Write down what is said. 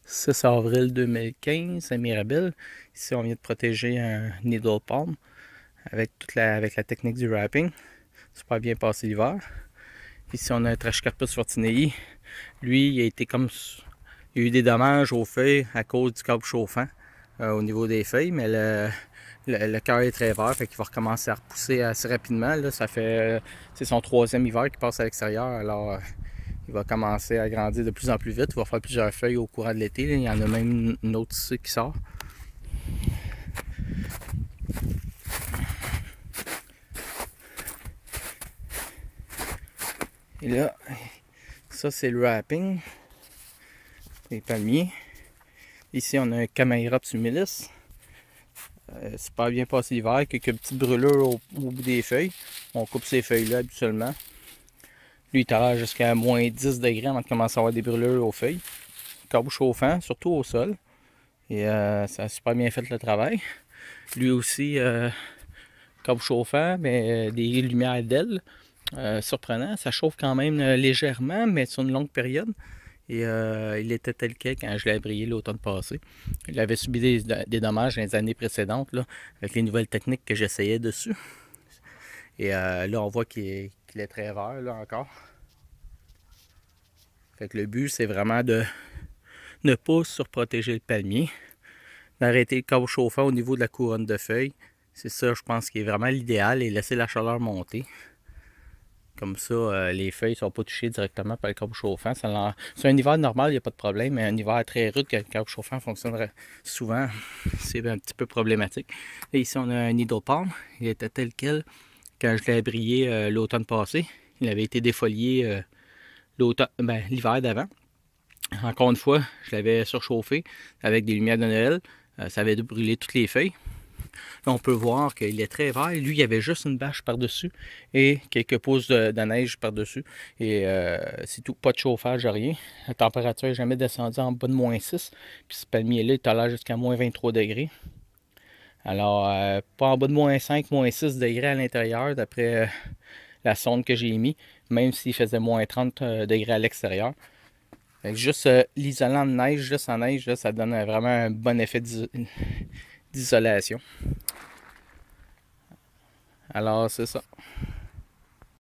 6 avril 2015 à Mirabel. Ici, on vient de protéger un needle palm avec la technique du wrapping. Super bien passé l'hiver. Ici, on a un Trachycarpus fortinei. Lui, il a été comme... Il y a eu des dommages aux feuilles à cause du câble chauffant au niveau des feuilles, mais le cœur est très vert, fait qu'il va recommencer à repousser assez rapidement. Là, c'est son 3e hiver qu'il passe à l'extérieur, alors il va commencer à grandir de plus en plus vite. Il va faire plusieurs feuilles au courant de l'été. Il y en a même une autre ici qui sort. Et là, ça c'est le wrapping des palmiers. Ici, on a un Chamaerops humilis. Super bien passé l'hiver, quelques petites brûlures au bout des feuilles. On coupe ces feuilles-là habituellement. Lui, il tolère jusqu'à moins 10 degrés avant de commencer à avoir des brûlures aux feuilles. Câble chauffant, surtout au sol. Et ça a super bien fait le travail. Lui aussi, câble chauffant, mais des lumières d'ailes. Surprenant, ça chauffe quand même légèrement, mais sur une longue période. Et il était tel quel quand je l'ai abrié l'automne passé. Il avait subi des dommages dans les années précédentes, là, avec les nouvelles techniques que j'essayais dessus. Et là, on voit qu'il est très vert, là, encore. Fait que le but, c'est vraiment de ne pas surprotéger le palmier, d'arrêter le câble chauffant au niveau de la couronne de feuilles. C'est ça, je pense, qui est vraiment l'idéal, et laisser la chaleur monter. Comme ça, les feuilles ne sont pas touchées directement par le câble chauffant. Sur un hiver normal, il n'y a pas de problème, mais un hiver très rude, quand le câble chauffant fonctionne souvent, c'est un petit peu problématique. Et ici, on a un needle palm. Il était tel quel quand je l'ai brillé l'automne passé. Il avait été défolié l'hiver d'avant. Encore une fois, je l'avais surchauffé avec des lumières de Noël. Ça avait brûlé toutes les feuilles. Là, on peut voir qu'il est très vert. Lui, il y avait juste une bâche par-dessus et quelques pousses de neige par-dessus. Et c'est tout, pas de chauffage, rien. La température n'est jamais descendue en bas de moins 6. Puis ce palmier-là, il tolère jusqu'à moins 23 degrés. Alors, pas en bas de moins 5, moins 6 degrés à l'intérieur, d'après la sonde que j'ai mis, même s'il faisait moins 30 degrés à l'extérieur. Juste l'isolant de neige, juste en neige, là, ça donne vraiment un bon effet d'isolation. Alors, c'est ça.